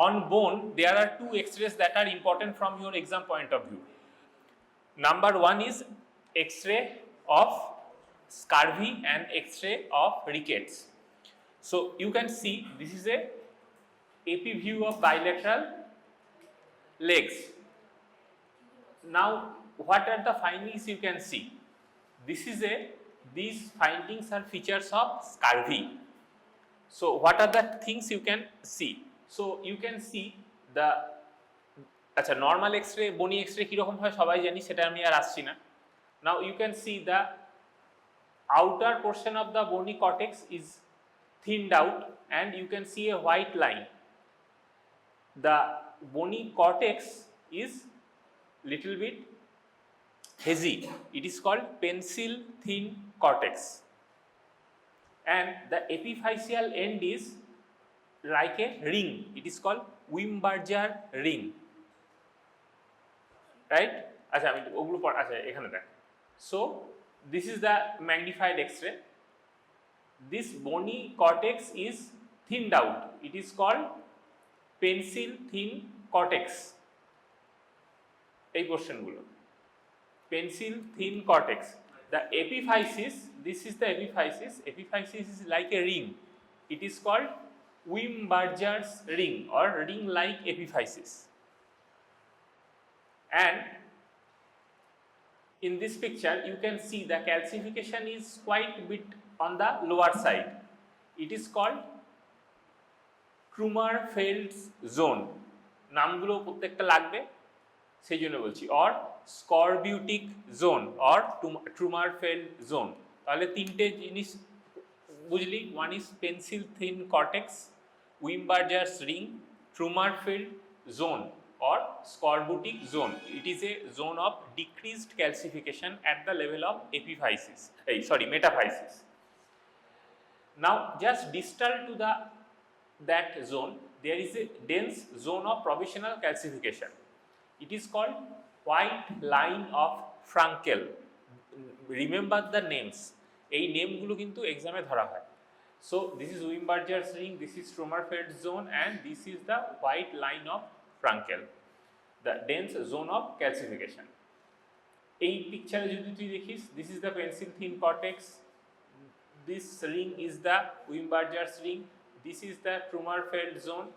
on bone there are two x-rays that are important from your exam point of view. Number one is x-ray of scurvy and x-ray of rickets. So you can see this is a AP view of bilateral legs. Now what are the findings you can see? These findings are features of scurvy. So what are the things you can see? So you can see the আচ্ছা normal x-ray বনি x-ray কীরকম হয় সবাই জানি, সেটা আমি আর আসছি না. Now you can see the outer portion of the bony cortex is thinned out and you can see a white line. The bony cortex is little bit hazy. It is called pencil thin cortex. And the epiphyseal end is like a ring. It is called Wimberger ring. Right? আচ্ছা আমি ওগুলো আচ্ছা এখানে দেখ. So this is the magnified X-ray. This bony cortex is thinned out. It is called pencil thin cortex. এই পোর্শনগুলো pencil thin cortex. The epiphysis, this is the epiphysis. Epiphysis is like a ring. It is called Wimberger's ring or ring-like epiphysis. And in this picture you can see the calcification is quite a bit on the lower side. It is called Trümmerfeld zone. নামগুলো প্রত্যেকটা লাগবে সেই জন্য বলছি, or scorbutic zone or Trümmerfeld zone. তাহলে তিনটে জিনিস বুঝলি, one is pencil thin cortex, Wimberger's ring, Trümmerfeld zone or scorbutic zone. It is a zone of decreased calcification at the level of epiphysis, metaphysis. Now just distal to that zone there is a dense zone of provisional calcification. It is called white line of Frankel. Remember the names. এই নেমগুলো কিন্তু এক্সামে ধরা হয়. So this is Wimberger's ring, this is Trümmerfeld zone and this is the white line of Frankel, the dense zone of calcification. এই পিকচারে যদি তুই দেখিস, this is the pencil thin cortex, this ring is the Wimberger's ring, this is the Trümmerfeld zone,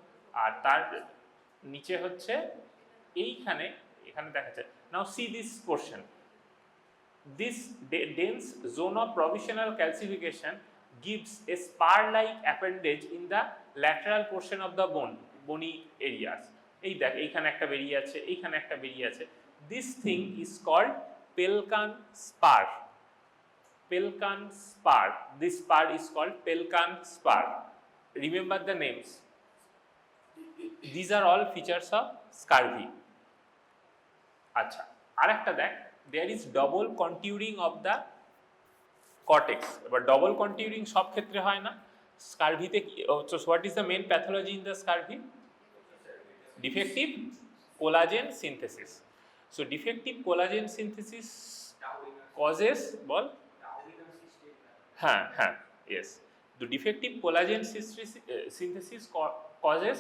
আর তার নিচে হচ্ছে এইখানে এখানে দেখা যায়. Now see this portion. This dense zone of provisional calcification gives a spar-like appendage in the lateral portion of the bony areas. এই দেখ এইখানে একটা বেরিয়ে আছে, এইখানে একটা বেরিয়ে আছে. This thing is called Pelkan spar. Pelkan spar. This spar is called Pelkan spar. Remember the names. These are all features of scurvy. আচ্ছা আরেকটা দেখ, there is double contouring of the cortex. এবার double contouring সব ক্ষেত্রে হয় না. স্কারভিতে so what is the main pathology in the scurvy? Defective collagen synthesis. So defective collagen synthesis causes ball yes, the defective collagen synthesis causes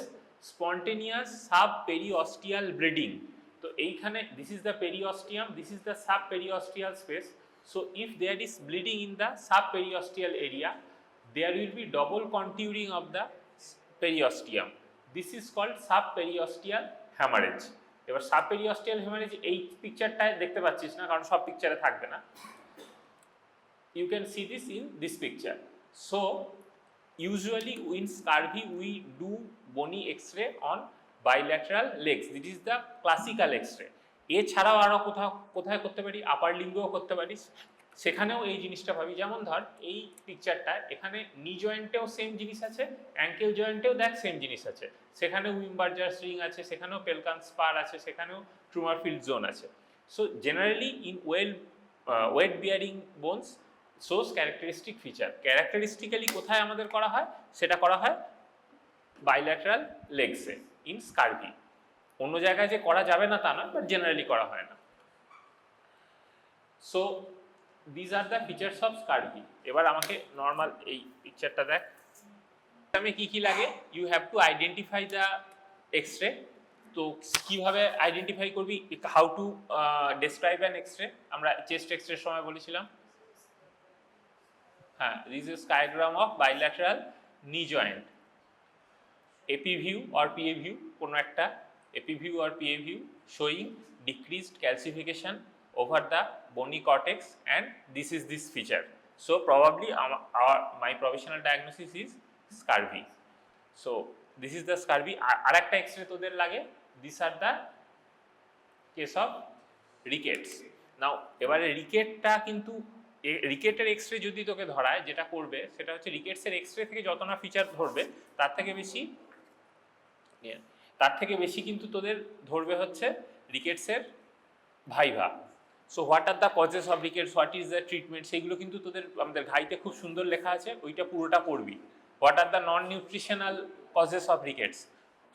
spontaneous subperiosteal bleeding. তো এইখানে this is the periosteum, this is the subperiosteal space. So if there is bleeding in the subperiosteal area, there will be double contouring of the periosteum. This is called subperiosteal hemorrhage. এবার subperiosteal hemorrhage এই পিকচারটায় দেখতে পাচ্ছিস না, কারণ সব পিকচারে থাকবে না. You can see this in this picture. So usually in scurvy we do bony X-ray on bilateral legs. This is the classical X-ray. এছাড়াও আরো কোথায় করতে পারি, আপার লিম্বেও করতে পারি, সেখানেও এই জিনিসটা ভাবি. যেমন ধর এই পিকচারটা, এখানে নি জয়েন্টেও সেম জিনিস আছে, অ্যাঙ্কেল জয়েন্টেও দেখ সেম জিনিস আছে, সেখানেও Wimberger's ring আছে, সেখানেও Pelkan spar আছে, সেখানেও Trümmerfeld zone আছে. So generally in weight bearing bones shows characteristic feature. Characteristically কোথায় আমাদের করা হয়, সেটা করা হয় bilateral legs A in scurvy. অন্য জায়গায় যে করা যাবে না তা না, বাট জেনারেলি করা হয় না. So these are the features of scurvy. এবার আমাকে নর্মাল এই পিকচারটা দেখ, আমি কি লাগে, you have to identify the X-ray. তো কিভাবে আইডেন্টিফাই করবি, how to describe an X-ray, আমরা চেস্ট এক্স-রে সময় বলেছিলাম। হ্যাঁ, this is skiagram of bilateral knee joint, AP view or PA view, কোনো একটা AP view or PA view showing decreased calcification over the bony cortex, and this is this feature. So probably my provisional diagnosis is scurvy. So this is the scurvy. আরেকটা X-ray তোদের লাগে, these are the case of rickets. Now এবারে রিকেটটা কিন্তু রিকেটের X-ray যদি তোকে ধরায়, যেটা করবে সেটা হচ্ছে রিকেটসের এক্স-রে থেকে যত না ফিচার ধরবে তার থেকে বেশি কিন্তু তোদের ধরবে হচ্ছে রিকেটসের viva. So what are the causes of rickets, what is the treatment, সেইগুলো কিন্তু তোদের আমাদের ঘাইতে খুব সুন্দর লেখা আছে, ওইটা পুরোটা পড়বি। What are the non nutritional causes of rickets,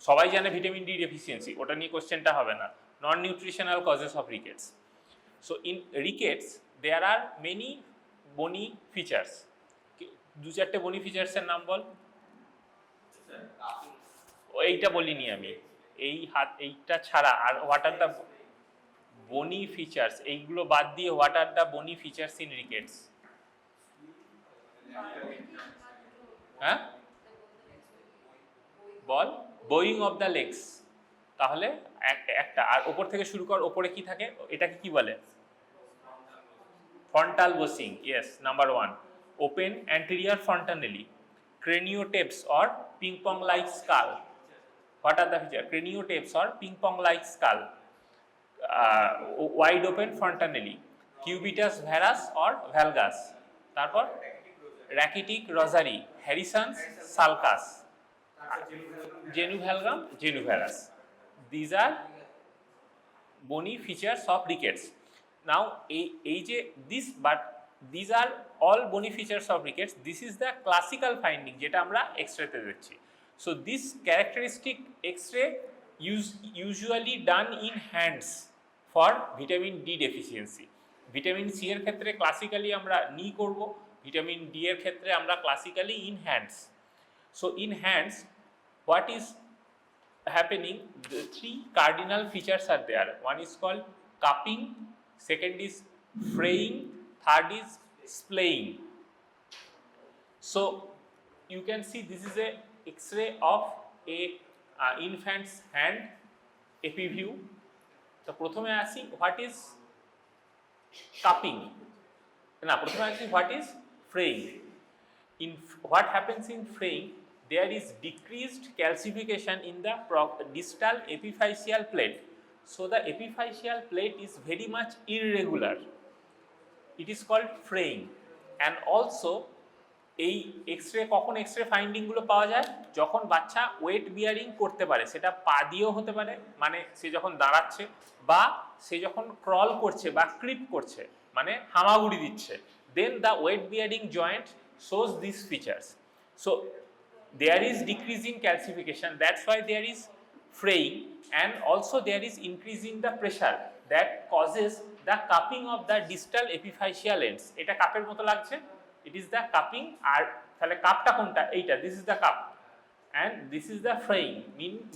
সবাই জানে ভিটামিন ডি ডেফিসিয়েন্সি, ওটা নিয়ে কোশ্চেনটা হবে না। Non nutritional causes of rickets, so in rickets there are many bony features. দু চারটে বনি ফিচার্সের নাম বল। এইটা বলিনি আমি, এইটা ছাড়া আর হোয়াট আর দ্য বনি ফিচার্স, এইগুলো বাদ দিয়ে হোয়াট আর দ্য বনি ফিচার্স ইন রিকেটস? হ্যাঁ বল, বোয়িং অফ দ্য লেগস, তাহলে একটা। আর ওপর থেকে শুরু কর, ওপরে কি থাকে, এটাকে কি বলে? Frontal bossing, yes, number 1। Open anterior fontanelle, craniotabes or ping pong like skull. What are the feature? Craniotabes or ping pong like skull, wide open fontanelle, cubitus varus or valgus, তারপর র্যাকিটিক রজারি, হ্যারিসন্স সালকাস, জেনুভ্যালগাম জেনুভ্যারাস। দিজ আর বনি features of rickets. Now এই যে this, but these are all bony features of rickets, this is the classical finding যেটা আমরা এক্স-রেতে দেখছি। So this characteristic X-ray usually done in hands for vitamin D deficiency. Vitamin C এর ক্ষেত্রে classically আমরা নি করব, ভিটামিন ডি এর ক্ষেত্রে আমরা classically in hands. So in hands what is happening, the 3 cardinal features are there. One is called cupping, second is fraying, third is splaying. So you can see this is a x-ray of a infant's hand, AP view. তো প্রথমে আসি what is cupping, না প্রথমে আসি what is ফ্রেইং। In what happens in ফ্রেইং, there is decreased calcification in the distal epiphyseal plate. So the epiphyseal plate is very much irregular. It is called fraying. And also এই X-ray, কখন X-ray ফাইন্ডিংগুলো পাওয়া যায়? যখন বাচ্চা wait bearing করতে পারে, সেটা পা দিয়েও হতে পারে, মানে সে যখন দাঁড়াচ্ছে, বা সে যখন ক্রল করছে বা ক্রিপ করছে, মানে হামাগুড়ি দিচ্ছে, then the weight bearing joint shows this features. So there is decrease in calcification, that's why there is fraying, and also there is increase in the pressure that causes the cupping of the distal epiphyseal ends. এটা কাপের মতো লাগছে, it is the cupping। আর তাহলে কাপটা কোনটা? এইটা, this is the cup, and this is the fraying,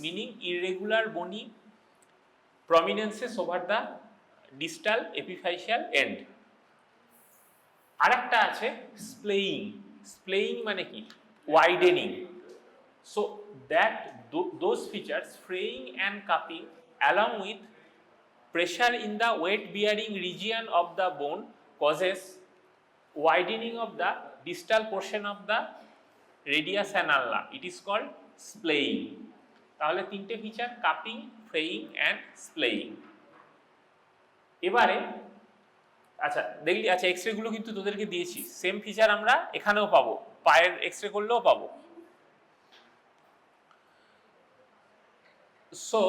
meaning irregular bony prominences over the distal epiphyseal end। আরেকটা আছে splaying। splaying মানে কি? widening. So that those features, fraying and cupping, along with pressure in the weight bearing region of the bone, causes widening of the distal portion of the radius annula. It is called splaying. তাহলে তিনটে feature, cupping, ফ্রেইং and স্প্লেইং। এবারে আচ্ছা দেখলি, আচ্ছা X-ray গুলো কিন্তু তোদেরকে দিয়েছি, সেম ফিচার আমরা এখানেও পাবো, পায়ের এক্স-রে করলেও পাবো। So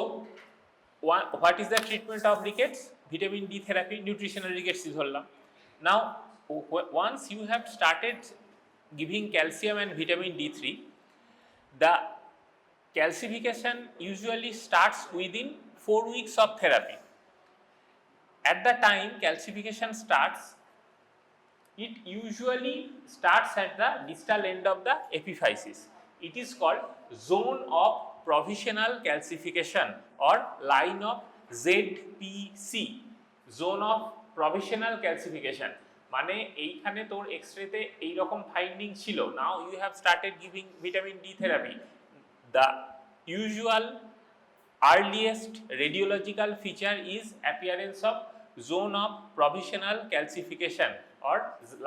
what is the treatment of rickets? Vitamin D therapy, nutritional rickets is ধরলাম। Now once you have started giving calcium and vitamin D3, the calcification usually starts within 4 weeks of therapy. At the time calcification starts, it usually starts at the distal end of the epiphysis. It is called zone of provisional calcification or line of ZPC, zone of provisional calcification, মানে এইখানে তোর এক্সরেতে এইরকম finding ছিল, now you have started giving vitamin D therapy, the usual earliest radiological feature is appearance of zone of provisional calcification or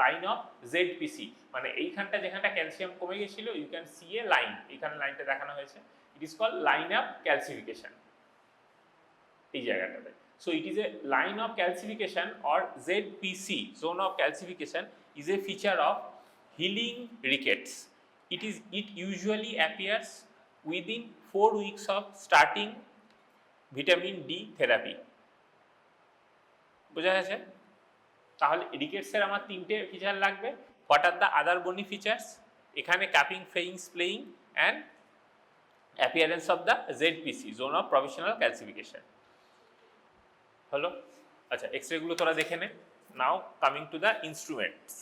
line of ZPC, মানে এইখানটা যেখানটা calcium কমে গেছিল you can see a line, এখানে লাইনটা দেখানো হয়েছে, it is called line of calcification এই জায়গাটাতে। So it is a line of calcification or ZPC, zone of calcification, is a feature of healing rickets. It usually appears within 4 weeks of starting vitamin D therapy. বোঝা গেছে? তাহলে রিকেটসের আমার তিনটে feature লাগবে। What are the other bony features? এখানে cupping, fraying, splaying and appearance of the ZPC, zone of provisional calcification. হলো? আচ্ছা, এক্সরেগুলো তোরা দেখে নে। Now coming to the instruments.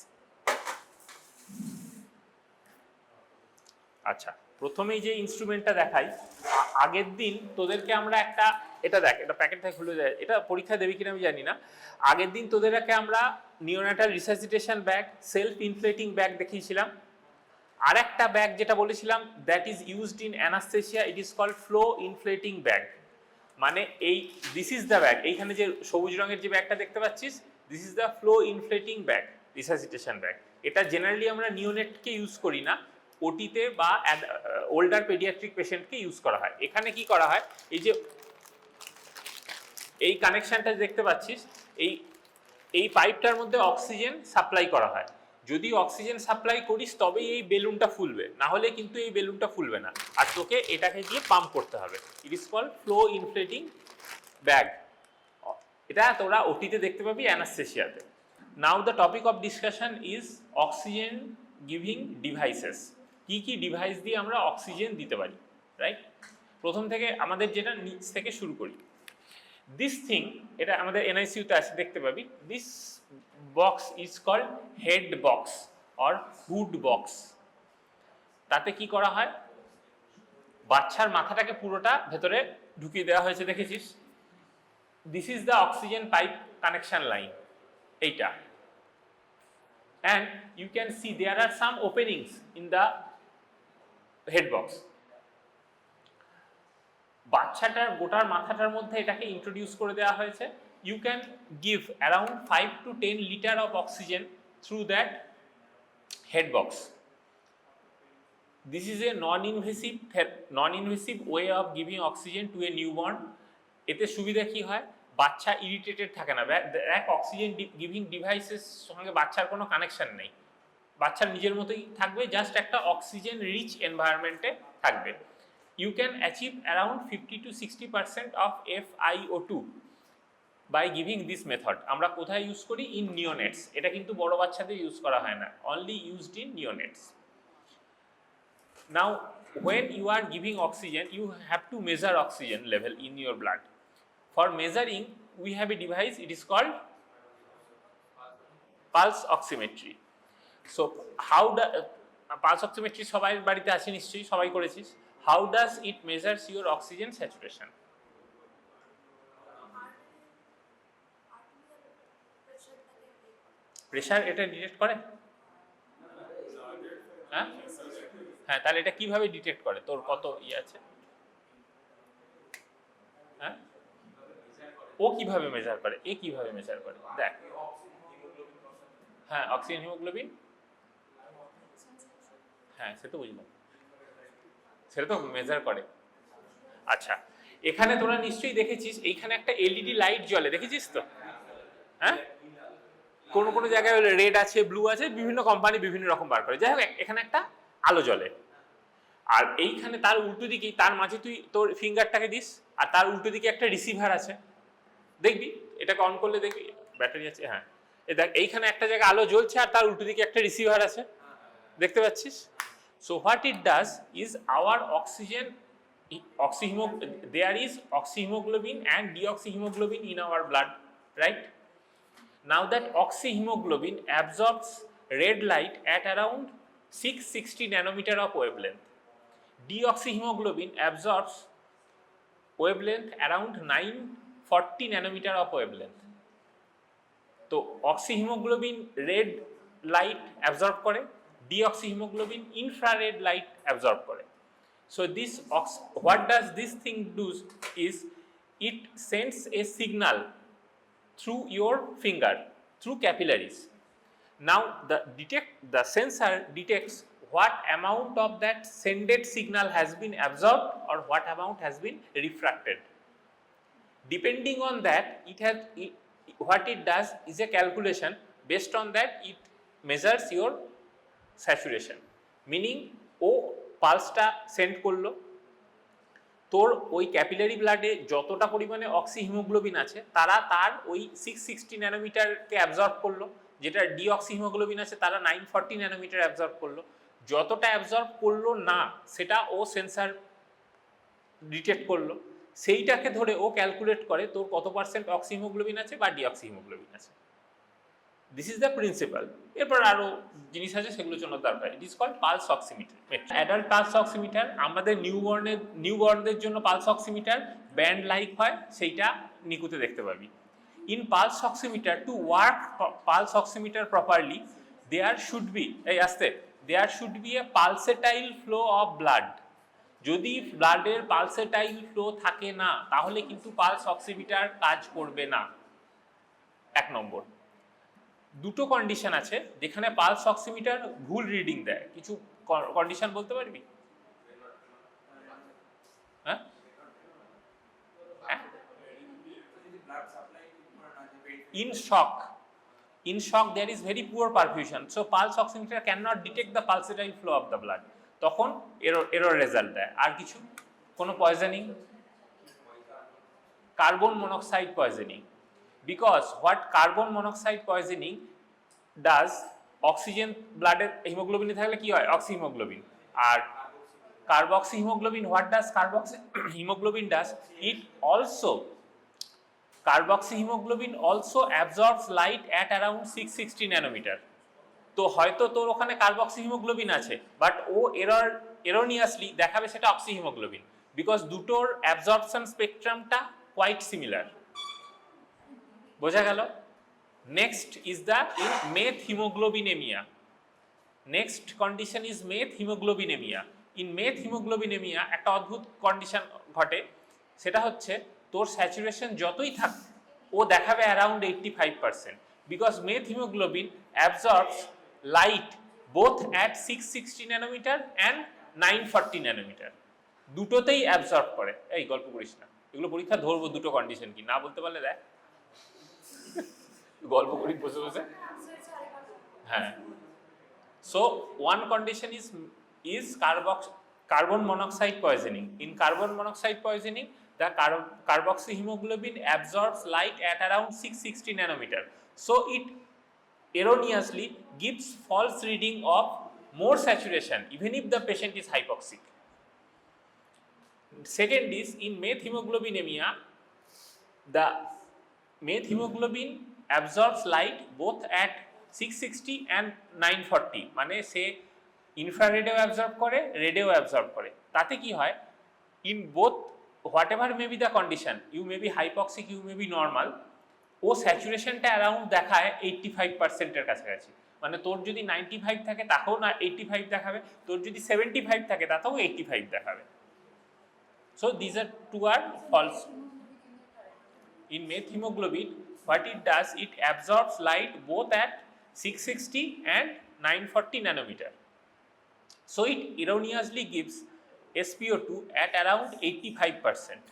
আচ্ছা, প্রথমেই যে ইনস্ট্রুমেন্টটা দেখাই, আগের দিন তোদেরকে আমরা একটা, এটা দেখ, এটা প্যাকেট থেকে খুলে যায়, এটা পরীক্ষা দেবে কিনা আমি জানি না। আগের দিন তোদেরকে আমরা neonatal resuscitation bag, self inflating bag দেখিয়েছিলাম। আর একটা ব্যাগ যেটা বলেছিলাম, that is used in anaesthesia, it is called flow inflating bag. মানে এই দিস ইজ দ্য ব্যাগ, এইখানে যে সবুজ রঙের যে ব্যাগটা দেখতে পাচ্ছিস, this is the flow inflating bag, resuscitation bag. এটা জেনারেলি আমরা নিওনেটকে ইউজ করি না, ওটিতে বা ওল্ডার পেডিয়াট্রিক পেশেন্টকে ইউজ করা হয়। এখানে কি করা হয়, এই যে এই কানেকশনটা দেখতে পাচ্ছিস, এই পাইপটার মধ্যে অক্সিজেন সাপ্লাই করা হয়। যদি অক্সিজেন সাপ্লাই করিস তবেই এই বেলুনটা ফুলবে, না হলে কিন্তু এই বেলুনটা ফুলবে না, আর তোকে এটাকে দিয়ে পাম্প করতে হবে। It is called flow inflating bag. এটা তোরা ওটিতে দেখতে পাবি, অ্যানাস্থেসিয়াতে। Now the topic of discussion is oxygen giving devices. কি কি ডিভাইস দিয়ে আমরা অক্সিজেন দিতে পারি, রাইট? প্রথম থেকে আমাদের যেটা নিচ থেকে শুরু করি, দিস থিং, এটা আমাদের এনআইসিউতে আছে, দেখতে পাবি। This box is called head box or hood box. তাতে কি করা হয়, বাচ্চার মাথাটাকে পুরোটা ভেতরে ঢুকিয়ে দেওয়া হয়েছে, দেখেছিস? This is the oxygen pipe connection line, এইটা। And you can see there are some openings in the head box. বাচ্চাটার গোটার মাথাটার মধ্যে এটাকে ইন্ট্রোডিউস করে দেওয়া হয়েছে। You can give around 5 to 10 liter of oxygen through that head box. This is a non-invasive way of giving oxygen to a newborn. এতে সুবিধা কি হয়, বাচ্চা ইরিটেটেড থাকে না। এক অক্সিজেন গিভিং ডিভাইসের সঙ্গে বাচ্চার কোনো কানেকশন নেই, বাচ্চার নিজের মতোই থাকবে, জাস্ট একটা অক্সিজেন রিচ এনভায়রনমেন্টে থাকবে। You can achieve around 50 to 60% of FiO2 by giving this method. আমরা কোথায় ইউজ করি? In neonates. এটা কিন্তু বড় বাচ্চাদের ইউজ করা হয় না, only used in neonates. Now when you are giving oxygen, you have to measure oxygen level in your blood. For measuring, we have a device, it is called pulse oximetry. So how the pulse oximetry সবাই বাড়িতে আছে নিশ্চয়ই, সবাই করেছিস। How does it measures your oxygen saturation? Pressure এটা detect করে? হ্যাঁ হ্যাঁ, তাহলে এটা কিভাবে ডিটেক্ট করে তোর কত ইয়ে আছে? হ্যাঁ, ও কিভাবে মেজার করে, এ কিভাবে মেজার করে? দেখ, হ্যাঁ, অক্সিজেন হিমোগ্লোবিন, হ্যাঁ সে তো বুঝলাম, সেটা তো মেজার করে। আচ্ছা, এখানে তোরা নিশ্চয়ই দেখেছিস, এইখানে একটা এলইডি লাইট জ্বলে, দেখেছিস তো? হ্যাঁ, কোনো কোনো জায়গায় রেড আছে, ব্লু আছে, বিভিন্ন কোম্পানি বিভিন্ন রকম বার করে। যাই হোক, এখানে একটা আলো জ্বলে, আর এইখানে তার উল্টো দিকেই, তার মাঝে তুই তোর ফিঙ্গারটাকে দিস, আর তার উল্টো দিকে একটা রিসিভার আছে, দেখবি, এটাকে অন করলে দেখবি ব্যাটারি আছে। হ্যাঁ, দেখ, এইখানে একটা জায়গায় আলো জ্বলছে, আর তার উল্টো দিকে একটা রিসিভার আছে, দেখতে পাচ্ছিস? So what it does is our oxygen, there is oxyhemoglobin and deoxyhemoglobin in our blood, right? Now that oxyhemoglobin absorbs red light at around 660 nanometer of wavelength. Deoxyhemoglobin absorbs wavelength around 940 nanometer of wavelength. তো oxyhaemoglobin red light absorb করে, ডিঅক্সিহিমোগ্লোবিন infrared light absorb করে। So this what does this thing do is it sends a signal through your finger, through capillaries. Now the sensor detects what amount of that sended signal has been absorbed or what amount has been refracted. Depending on that, what it does is a calculation. Based on that, it measures your saturation, meaning ও পালসটা send করলো, তোর ওই capillary ব্লাডে যতটা পরিমাণে oxyhaemoglobin আছে তারা তার ওই 660 ন্যানোমিটারকে অ্যাবজর্ব করলো, যেটা ডিঅক্সিহিমোগ্লোবিন আছে তারা 940 ন্যানোমিটার অ্যাবজর্ব করলো। যতটা অ্যাবজর্ব করলো না সেটা ও সেন্সার ডিটেক্ট করলো, সেইটাকে ধরে ও ক্যালকুলেট করে তোর কত পার্সেন্ট অক্সিহিমোগ্লোবিন আছে বা ডিঅক্সিহিমোগ্লোবিন আছে। This is the principle. এরপর আরও জিনিস আছে, সেগুলোর জন্য দরকার। It is called pulse oximeter. Adult pulse oximeter, আমাদের নিউবর্নদের জন্য পালস অক্সিমিটার ব্যান্ড লাইক হয়, সেইটা নিকুতে দেখতে পাবি। In pulse oximeter, to work pulse oximeter properly, there should be a pulsatile flow of blood. যদি ব্লাডের পালসেটাইল ফ্লো থাকে না তাহলে কিন্তু পালস অক্সিমিটার কাজ করবে না। এক নম্বর। দুটো কন্ডিশন আছে যেখানে পালস অক্সিমিটার ভুল রিডিং দেয়, কিছু কন্ডিশন বলতে পারবি? হ্যাঁ, in shock there is very poor perfusion, so pulse oximeter cannot detect the pulsatile flow of the blood, তখন এরর রেজাল্ট দেয়। আর কিছু কোনো poisoning, carbon monoxide poisoning, because what carbon monoxide poisoning does, oxygen ব্লাডের হিমোগ্লোবিনে থাকলে কি হয়? অক্সিহিমোগ্লোবিন। আর carboxyhaemoglobin, what does carboxyhemoglobin does, it also carboxyhemoglobin also absorbs light at around 660 nanometer. তো হয়তো তোর ওখানে কার্বক্সিহিমোগ্লোবিন আছে বাট ও এরনিয়াসলি দেখাবে সেটা অক্সিহিমোগ্লোবিন, বিকজ দুটোর অ্যাবজর্পশন স্পেকট্রামটা কোয়াইট সিমিলার। বোঝা গেল? Next is the methaemoglobinaemia. Next condition is methaemoglobinaemia. In methaemoglobinaemia একটা অদ্ভুত কন্ডিশন ঘটে, সেটা হচ্ছে তোর স্যাচুরেশন যতই থাক ও দেখাবে around 85%, because methaemoglobin absorbs light both at 660 nanometre and 940 nanometre, দুটোতেই অ্যাবজর্ব করে। এই গল্প করিস না, এগুলো পরীক্ষা ধরবো দুটো কন্ডিশন কি, না বলতে পারলে দেখ গল্প করি বসে বসে। হ্যাঁ, so one condition is carbon monoxide poisoning. In carbon monoxide poisoning, the carboxyhemoglobin absorbs light at around 660 nanometer, so it erroneously gives false reading of more saturation even if the patient is hypoxic. Second is in methemoglobinemia, the methhemoglobin absorbs light both at 660 and 940, মানে সে ইনফ্রারেডেও absorb করে, রেডেও absorb করে। তাতে কি হয়, in both whatever may be the condition, you may be hypoxic, you may be normal, ও স্যাচুরেশনটা around দেখায় 85%-এর কাছাকাছি। মানে তোর যদি 95 থাকে তাতেও না 85 দেখাবে, তোর যদি 75 থাকে তাতেও 85 দেখাবে। So this are two are false. In methhemoglobin, what it does, it absorbs light both at 660 and 940 nanometer. So it erroneously gives SpO2 at around 85%.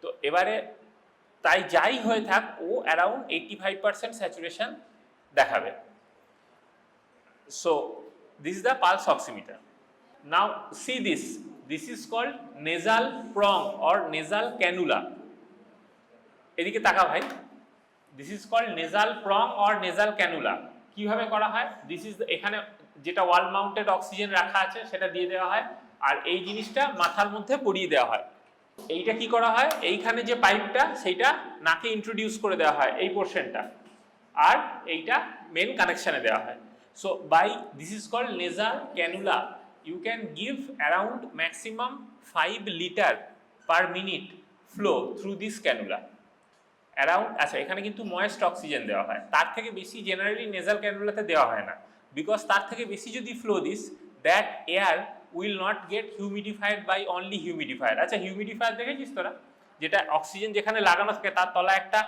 তো এবারে তাই যাই হয়ে থাক ও অ্যারাউন্ড 85% স্যাচুরেশন দেখাবে। So this is the pulse oximeter. Now see this is called nasal prong or nasal cannula. এদিকে তাকা ভাই, this is called nasal prong or nasal cannula. কিভাবে করা হয়? দিস ইজ, এখানে যেটা ওয়াল মাউন্টেড অক্সিজেন রাখা আছে সেটা দিয়ে দেওয়া হয়, আর এই জিনিসটা মাথার মধ্যে পরিয়ে দেওয়া হয়। এইটা কি করা হয়, এইখানে যে পাইপটা সেইটা নাকে ইন্ট্রোডিউস করে দেওয়া হয় এই পোর্শনটা, আর এইটা মেন কানেকশনে দেওয়া হয়। So by this is called nasal cannula. You can give around maximum 5 liter per minute flow through this cannula. Around, আচ্ছা এখানে কিন্তু ময়েস্ট অক্সিজেন দেওয়া হয়, তার থেকে বেশি জেনারেলি নেজাল ক্যানুলাতে দেওয়া হয় না, বিকজ তার থেকে বেশি যদি flow this that air will not get humidified by only humidifier. আচ্ছা হিউমিডিফায়ার দেখেছিস তোরা, যেটা অক্সিজেন যেখানে লাগানো থাকে তার তলায় একটা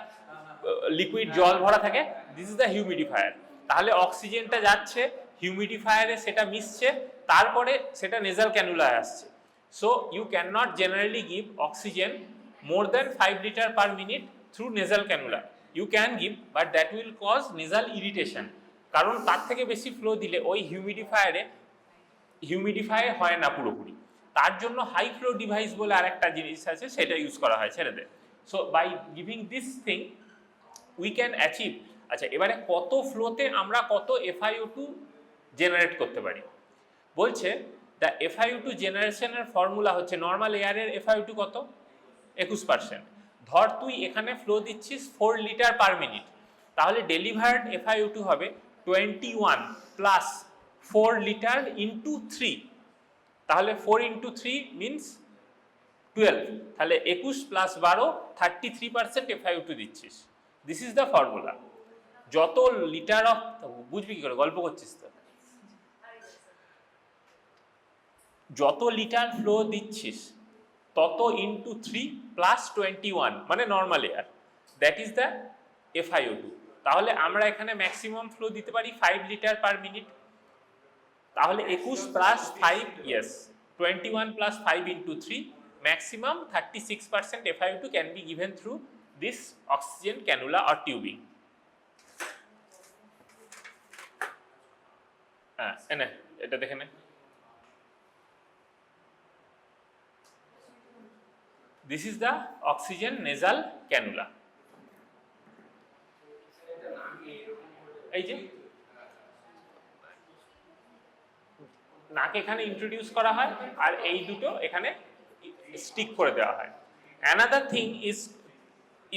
লিকুইড জল ভরা থাকে, দিস ইজ দ্য হিউমিডিফায়ার। তাহলে অক্সিজেনটা যাচ্ছে হিউমিডিফায়ারে, সেটা মিশছে, তারপরে সেটা নেজাল ক্যানুলায় আসছে। So you can not generally give oxygen more than 5 liter per minute through nasal cannula. You can give, but that will cause nasal irritation. কারণ তার থেকে বেশি ফ্লো দিলে ওই হিউমিডিফাই হয় না পুরোপুরি, তার জন্য হাই ফ্লো ডিভাইস বলে আরেকটা জিনিস আছে, সেটা ইউজ করা হয় ছেড়ে। So by giving this thing we can achieve. আচ্ছা এবারে কত ফ্লোতে আমরা কত FiO2 জেনারেট করতে পারি বলছে। দ্য FiO2 জেনারেশনের ফর্মুলা হচ্ছে নর্মাল এয়ারের FiO2 কত 21%। ধর তুই এখানে ফ্লো দিচ্ছিস 4 লিটার পার মিনিট, তাহলে ডেলিভার্ড FiO2 হবে 21 প্লাস 4 লিটার ইন্টু 3, তাহলে 4 ইন্টু 3 মিনস 12, তাহলে 21 প্লাস 12 33% FiO2 দিচ্ছিস। This is the formula. যত লিটার অফ, বুঝবি কি করে, গল্প করছিস তো, যত লিটার ফ্লো দিচ্ছিস তত ইন্টু 3 প্লাস 21 মানে normal air, that is the FiO2। তাহলে আমরা এখানে ম্যাক্সিমাম ফ্লো দিতে পারি 5 লিটার পার মিনিট, তাহলে 21 plus 5, yes 21 plus 5 into 3, maximum 36% FiO2 can be given through this oxygen cannula or tubing. হ্যাঁ এনে এটা দেখে নে। This is the oxygen nasal cannula. এই যে নাক এখানে ইন্ট্রোডিউস করা হয় আর এই দুটো এখানে স্টিক করে দেওয়া হয়। Another thing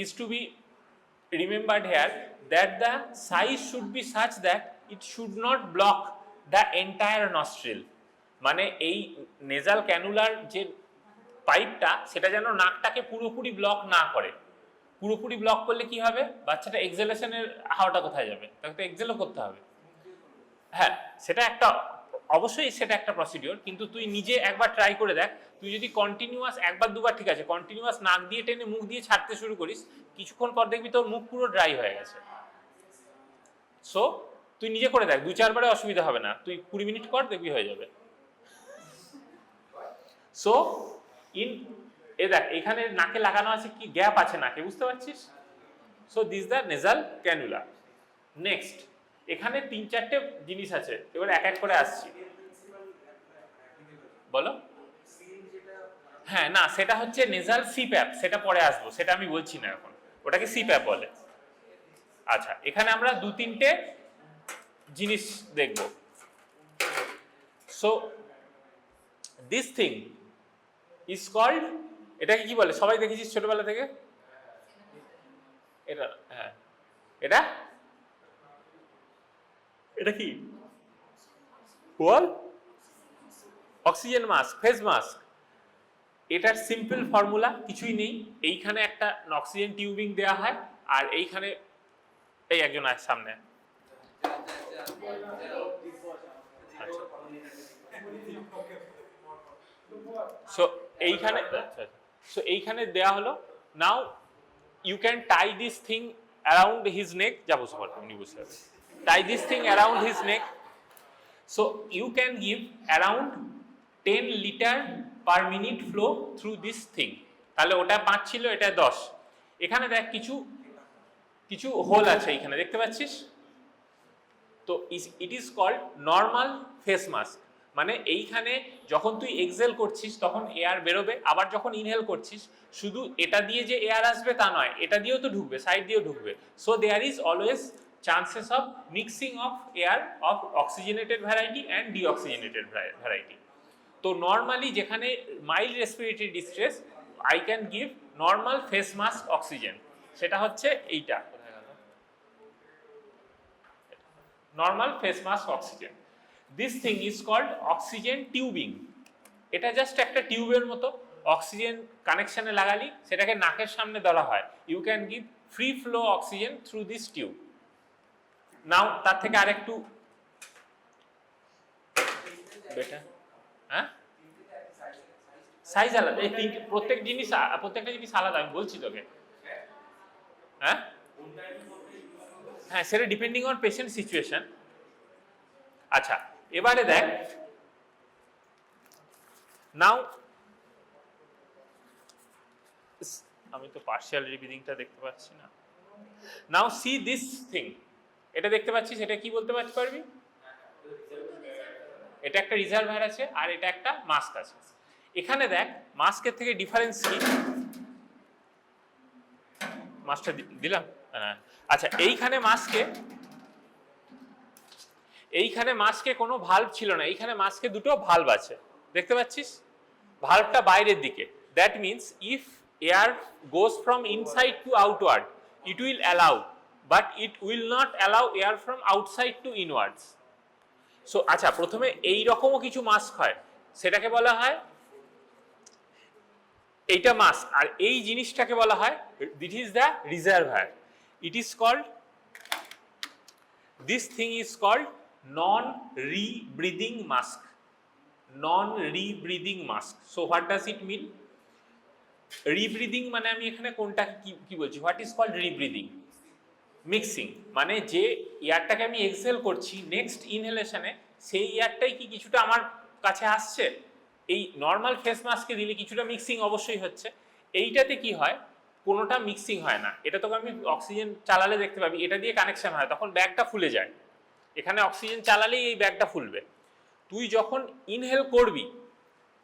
is to be remembered here that the size should be such that it should not block the entire nostril. মানে এই নেজাল ক্যানুলার যে পাইপটা সেটা যেন নাকটাকে পুরোপুরি ব্লক না করে। পুরোপুরি ব্লক করলে কি হবে, বাচ্চাটা এক্সেলেশনের হাওয়াটা কোথায় যাবে, তাকে তো এক্সেলও করতে হবে। হ্যাঁ সেটা একটা, অবশ্যই সেটা একটা প্রসিডিওর, কিন্তু তুই নিজে একবার ট্রাই করে দেখ। তুই যদি কন্টিনিউয়াস একবার দুবার ঠিক আছে, কন্টিনিউয়াস নাক দিয়ে টেনে মুখ দিয়ে ছাড়তে শুরু করিস, কিছুক্ষণ পর দেখবি তোর মুখ পুরো ড্রাই হয়ে গেছে। সো তুই নিজে করে দেখ, 2-4 বারে অসুবিধা হবে না, তুই 20 মিনিট কর দেখবি হয়ে যাবে। সো এ দেখ এখানে নাকে লাগানো আছে, কি গ্যাপ আছে নাকে, বুঝতে পারছিস? So this the nasal cannula. Next এখানে 3-4টে জিনিস আছে, এবার এক এক করে আসছি। বলো। হ্যাঁ না সেটা হচ্ছে নেজাল সিপ্যাপ, সেটা পরে আসবো, সেটা আমি বলছি না এখন, ওটাকে সিপ্যাপ বলে। আচ্ছা এখানে আমরা 2-3টে জিনিস দেখব। So this thing is called, এটাকে কি বলে সবাই দেখেছিস ছোটবেলা থেকে? এটা হ্যাঁ এটা এটা কি বল? Oxygen mask, face mask. এটার সিম্পল ফর্মুলা কিছুই নেই, এইখানে একটা অক্সিজেন টিউবিং দেওয়া হয় আর এইখানে এই একজন আছে সামনে, সো এইখানে দেয়া হলো। Now you can tie this thing around his neck, যাবো সবার এমনি বুঝতে হবে, tie this thing around his neck. So you can give around 10 litre per minute flow through this thing. তাহলে ওটা 5 ছিল, এটা 10। এখানে দেখ কিছু কিছু হোল আছে এইখানে, দেখতে পাচ্ছিস তো? It is called normal face mask. মানে এইখানে যখন তুই এক্সেল করছিস তখন এয়ার বেরোবে, আবার যখন ইনহেল করছিস শুধু এটা দিয়ে যে এয়ার আসবে তা নয়, এটা দিয়েও তো ঢুকবে, সাইড দিয়েও ঢুকবে। So there is always chances of mixing of air of oxygenated variety and deoxygenated variety. তো নর্মালি যেখানে mild respiratory distress, I can give normal face mask oxygen, সেটা হচ্ছে এইটা। Normal face mask oxygen. This thing is called oxygen tubing. এটা just একটা টিউবের মতো, oxygen কানেকশনে লাগালি সেটাকে নাকের সামনে ধরা হয়। You can give free flow oxygen through this tube. Now তার থেকে আরেকটু বেটার, হ্যাঁ সাইজ আলাদা, এই তিনটে প্রত্যেকটা জিনিস আলাদা, আমি বলছি তোকে। হ্যাঁ হ্যাঁ, সেটা ডিপেন্ডিং অন পেশেন্ট সিচুয়েশন। আচ্ছা, এবারে দেখ, নাও আমি তো পার্শিয়াল রিব্রিদিংটা দেখতে পাচ্ছি না। নাও সি দিস থিং, এটা দেখতে পাচ্ছিস, এটা কি বলতে পারবি? এটা একটা রিজার্ভার আছে আর এটা একটা মাস্ক আছে। এখানে দেখ মাস্কের থেকে ডিফারেন্স কি, মাস্কটা দিলাম। আচ্ছা, এইখানে মাস্কে কোনো ভালভ ছিল না, এইখানে মাস্কে দুটো ভালভ আছে, দেখতে পাচ্ছিস? ভালভটা বাইরের দিকে। That means if air goes from inside to outward it will allow, but it will not allow air from outside to inwards. So আচ্ছা, প্রথমে এই রকমও কিছু মাস্ক হয়, সেটাকে বলা হয়, এইটা মাস্ক, আর এই জিনিসটাকে বলা হয় this is the reservoir. It is called, this thing is called non rebreathing mask. Non rebreathing mask. So what does it mean? Rebreathing মানে আমি এখানে কোনটা কি বলছি? What is called rebreathing? Mixing, মানে যে এয়ারটাকে আমি এক্সহেল করছি নেক্সট ইনহেলেশনে, সেই এয়ারটাই কি কিছুটা আমার কাছে আসছে। এই নর্মাল ফেস মাস্কে দিলে কিছুটা মিক্সিং অবশ্যই হচ্ছে, এইটাতে কি হয়, কোনোটা মিক্সিং হয় না। এটা তোকে আমি অক্সিজেন চালালে দেখতে পাবি, এটা দিয়ে কানেকশন হয়, তখন ব্যাগটা ফুলে যায়। এখানে অক্সিজেন চালালেই এই ব্যাগটা ফুলবে। তুই যখন ইনহেল করবি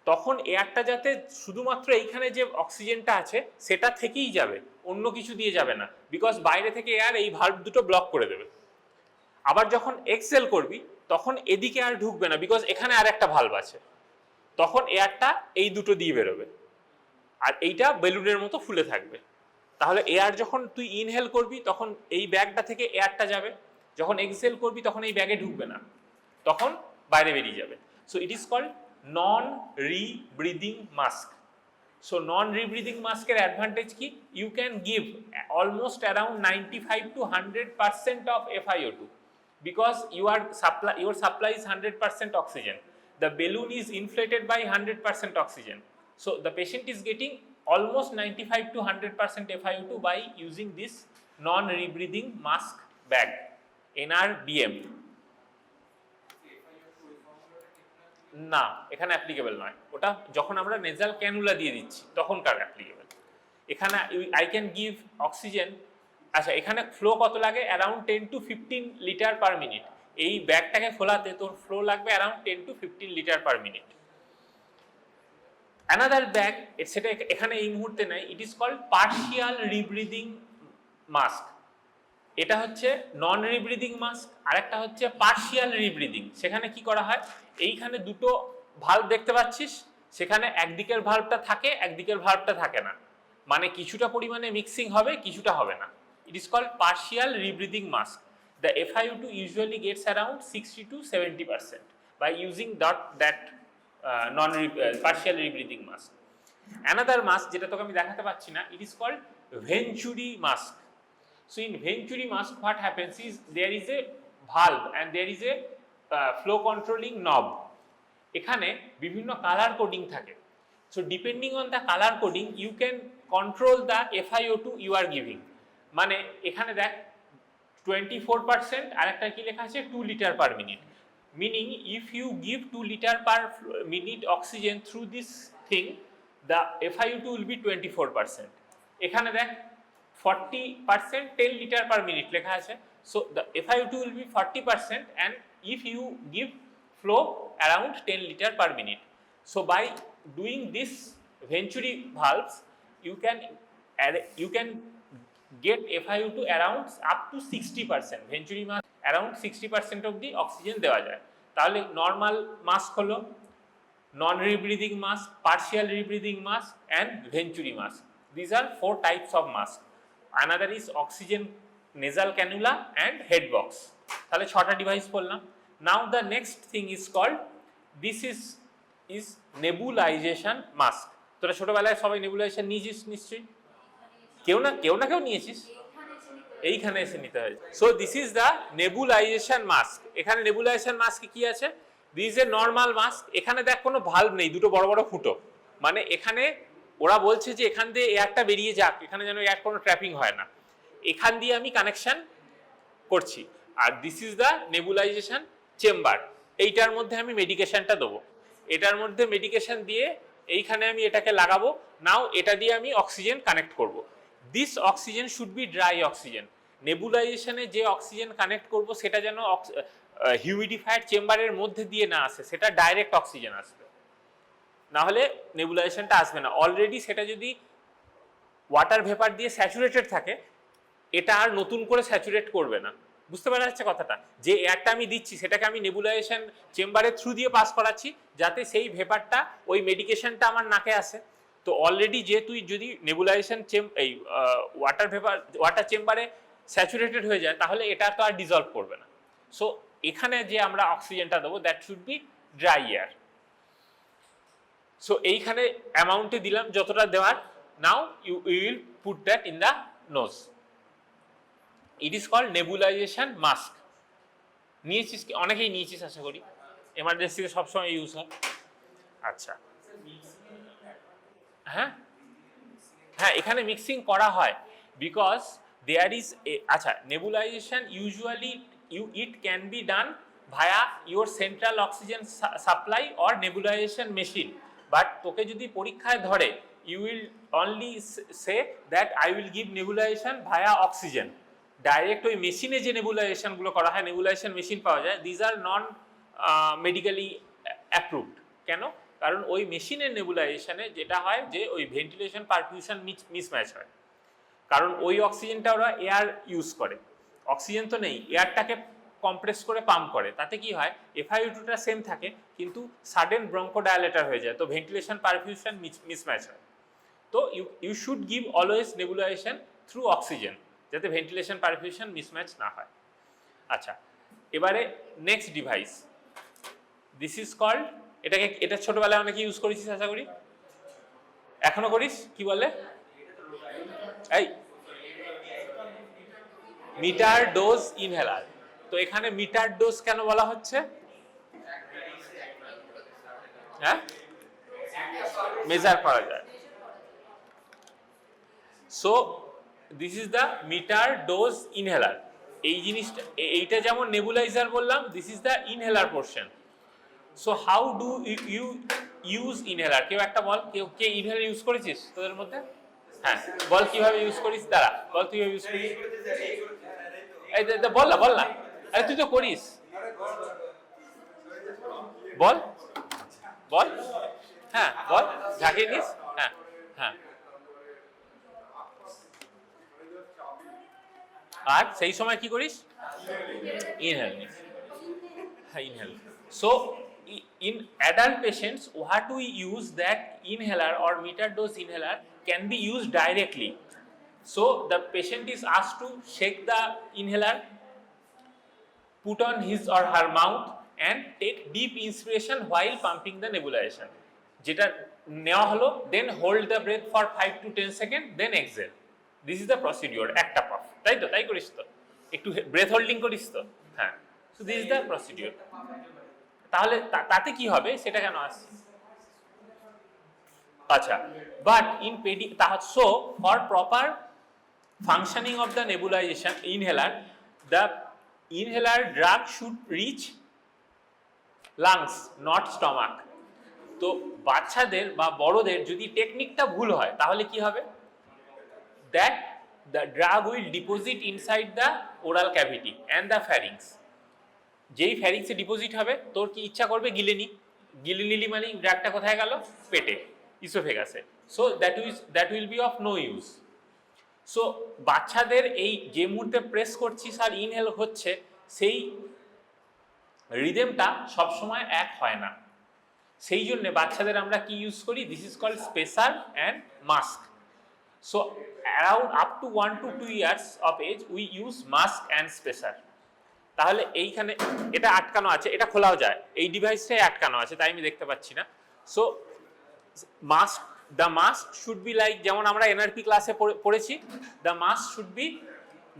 তখন এয়ারটা যাতে শুধুমাত্র এইখানে যে অক্সিজেনটা আছে সেটা থেকেই যাবে, অন্য কিছু দিয়ে যাবে না, বিকজ বাইরে থেকে এয়ার এই ভালভ দুটো ব্লক করে দেবে। আবার যখন এক্সহেল করবি তখন এদিকে আর ঢুকবে না, বিকজ এখানে আর একটা ভালভ আছে, তখন এয়ারটা এই দুটো দিয়ে বেরোবে, আর এইটা বেলুনের মতো ফুলে থাকবে। তাহলে এয়ার যখন তুই ইনহেল করবি তখন এই ব্যাগটা থেকে এয়ারটা যাবে, যখন এক্সহেল করবি তখন এই ব্যাগে ঢুকবে না, তখন বাইরে বেরিয়ে যাবে। So it is called non rebreathing mask. So non rebreathing মাস্কের অ্যাডভান্টেজ কি? You can give almost around 95 to 100% of FiO2 because your supply is 100% oxygen. The balloon is inflated by 100% oxygen. So the patient is getting almost 95 to 100% FiO2 by using this non-rebreathing mask bag, NRBM. না, এখানে applicable নয়, ওটা যখন আমরা nasal cannula দিয়ে দিচ্ছি তখনকার applicable. এখানে আই ক্যান গিভ অক্সিজেন। আচ্ছা, এখানে ফ্লো কত লাগে? Around 10 to 15 litre per minute. এই ব্যাগটাকে খোলাতে তোর ফ্লো লাগবে around 10 to 15 litre per minute. Another bag, সেটা এখানে এই মুহূর্তে নাই, it is called partial rebreathing mask. এটা হচ্ছে নন রিব্রিদিং মাস্ক, আর একটা হচ্ছে পার্শিয়াল রিব্রিদিং। সেখানে কি করা হয়, এইখানে দুটো ভালভ দেখতে পাচ্ছিস, সেখানে একদিকের ভালভটা থাকে, একদিকের ভালভটা থাকে না, মানে কিছুটা পরিমাণে মিক্সিং হবে, কিছুটা হবে না। It is called partial rebreathing mask. The FiO2 usually gets around 60 to 70% by using that partial rebreathing mask. Another mask যেটা তোকে আমি দেখাতে পাচ্ছি না, it is called Venturi mask. So in Venturi mask what happens is there is a valve and there is a flow controlling knob. এখানে বিভিন্ন colour coding থাকে। So depending on the color coding you can control the FiO2 you are giving. মানে এখানে দেখ 24%, আর একটা কি লেখা আছে 2 litre per minute, meaning if you give 2 liter per minute oxygen through this thing the FiO2 will be 24%. এখানে দেখ 40%, 10 liter per minute লেখা আছে, so the FiO2 will be 40% and if you give flow around 10 liter per minute. So by doing this Venturi valves you can get FiO2 around up to 60%. Venturi mask around 60% of the oxygen দেওয়া যায়। তাহলে normal mask হলো non rebreathing mask, partial rebreathing mask and venturi mask. These are 4 types of mask. Another is oxygen nasal cannula and head box. তাহলে 6টা device বললাম। Now the next thing is called, this is nebulization mask. তোরা ছোটবেলায় সবাই nebulisation নিয়েছিস নিশ্চয়ই, কেউ না কেউ নিয়েছিস, এইখানে এসে নিতে হয়। So this is the nebulization mask. এখানে নেবুলাইজেশন মাস্ক কি আছে, দিস এ নর্মাল মাস্ক। এখানে দেখ কোনো ভালভ নেই, দুটো বড় বড় ফুটো, মানে এখানে ওরা বলছে যে এখান দিয়ে এয়ারটা বেরিয়ে যাক, এখানে যেন এয়ার কোনো ট্র্যাপিং হয় না, এখান দিয়ে আমি কানেকশন করছি। আর this is the nebulization chamber, এইটার মধ্যে আমি মেডিকেশনটা দেবো, এটার মধ্যে মেডিকেশন দিয়ে এইখানে আমি এটাকে লাগাবো। নাও এটা দিয়ে আমি অক্সিজেন কানেক্ট করব। This oxygen should be dry oxygen. নেবুলাইজেশনে যে অক্সিজেন কানেক্ট করব সেটা যেন হিউমিডিফায়ার চেম্বারের মধ্যে দিয়ে না আসে, সেটা ডাইরেক্ট অক্সিজেন আসবে, না হলে নেবুলাইজেশনটা আসবে না। অলরেডি সেটা যদি ওয়াটার ভেপার দিয়ে স্যাচুরেটেড থাকে, এটা আর নতুন করে স্যাচুরেট করবে না। বুঝতে পারা যাচ্ছে কথাটা? যে এয়ারটা আমি দিচ্ছি সেটাকে আমি নেবুলাইজেশন চেম্বারের থ্রু দিয়ে পাস করাচ্ছি, যাতে সেই ভেপারটা ওই মেডিকেশনটা আমার নাকে আসে। তো অলরেডি যে তুই যদি নেবুলাইজেশন এই ওয়াটার চেম্বারে স্যাচুরেটেড হয়ে যায়, তাহলে এটা তো আর ডিজলভ করবে না। সো এখানে যে আমরা অক্সিজেনটা দেবো, that should be dry air. So এইখানে অ্যামাউন্টে দিলাম যতটা দেওয়ার। Now you will put that in the nose. It is called nebulisation mask. নিয়েছিস কি? অনেকেই নিয়েছিস আশা করি, এমার্জেন্সিতে সবসময় ইউজ হয়। আচ্ছা, হ্যাঁ হ্যাঁ, এখানে মিক্সিং করা হয়, বিকজ দেয়ার ইজ আচ্ছা, nebulisation usually it can be done via your central oxygen supply or nebulisation machine. But তোকে যদি পরীক্ষায় ধরে, you will only say that I will give nebulisation via oxygen. Direct ওই মেশিনে যে নেবুলাইজেশনগুলো করা হয়, নেবুলাইজেশন মেশিন পাওয়া যায়, these are non medically approved. কেন? কারণ ওই মেশিনের নেবুলাইজেশনে যেটা হয় যে ওই ভেন্টিলেশন পারফিউশন মিসম্যাচ হয়। কারণ ওই অক্সিজেনটা ওরা এয়ার ইউজ করে, অক্সিজেন তো নেই, এয়ারটাকে কম্প্রেস করে পাম্প করে। তাতে কি হয়, FiO2টা সেম থাকে, কিন্তু সাডেন ব্রঙ্কোডায়ালেটার হয়ে যায়, তো ভেন্টিলেশন পারফিউশন মিসম্যাচ হয়। তো you should give always nebulization through oxygen, যাতে ভেন্টিলেশন পারফিউশন মিসম্যাচ না হয়। আচ্ছা, এবারে next device, this is called, এটা ছোটবেলায় অনেকে ইউজ করেছিস আশা করি, এখনো করিস, কি বলে এই মিটার ডোজ ইনহেলার। তো এখানে মিটার ডোজ কেন বলা হচ্ছে? হ্যাঁ, মেজার করা যায়। So this is the meter dose inhaler. এই জিনিসটা, এইটা যেমন নেবুলাইজার বললাম, this is the inhaler portion. So how do you use inhaler? কেউ একটা বল, কে ইনহেলার ইউজ করেছিস তোদের মধ্যে? হ্যাঁ, বল কিভাবে ইউজ করিস, দাঁড়া বল তুই ইউজ করিস। এই বল না, আরে তুই তো করিস, বল বল, হ্যাঁ বল, ঝাঁকিয়ে নিস, হ্যাঁ হ্যাঁ। আর সেই সময় কি করিস? ইনহেল নিস, হ্যাঁ inhale. So in adult patients, what we use that inhaler or meter dose inhaler can be used directly. So the patient is asked to shake the inhaler, put on his or her mouth and take deep inspiration while pumping the nebulization. যেটা নেওয়া হলো, then hold the breath for 5 to 10 seconds, then exhale. This is the procedure, একটা puff, তাই তো? তাই করিস তো? একটু ব্রেথ হোল্ডিং করিস তো? হ্যাঁ। So this is the procedure. তাহলে তাতে কি হবে সেটা কেন আসছে? আচ্ছা, but in so for proper functioning of the nebulisation inhaler, the inhaler drug should rich lungs, not stomach. তো বাচ্চাদের বা বড়দের যদি টেকনিকটা ভুল হয়, তাহলে কি হবে? That the drug will deposit inside the oral cavity and the pharynx. যেই ফ্যারিংসে ডিপোজিট হবে, তোর কি ইচ্ছা করবে গিলে নিলি, মানে ড্রাগটা কোথায় গেল? পেটে, ইসোফেগাসে। So that will be of no use. So বাচ্চাদের এই যে মুহূর্তে প্রেস করছিস আর ইনহেল হচ্ছে, সেই রিদেমটা সবসময় এক হয় না। সেই জন্য বাচ্চাদের আমরা কি ইউজ করি? This is called spacer and mask. So around up to 1 to 2 years of age we use mask and spacer. তাহলে এইখানে এটা আটকানো আছে, এটা খোলাও যায়, এই ডিভাইসটাই আটকানো আছে, তাই আমি দেখতে পাচ্ছি না। So mask, the mask should be like, যেমন আমরা এনআরপি ক্লাসে পড়েছি, the mask should be,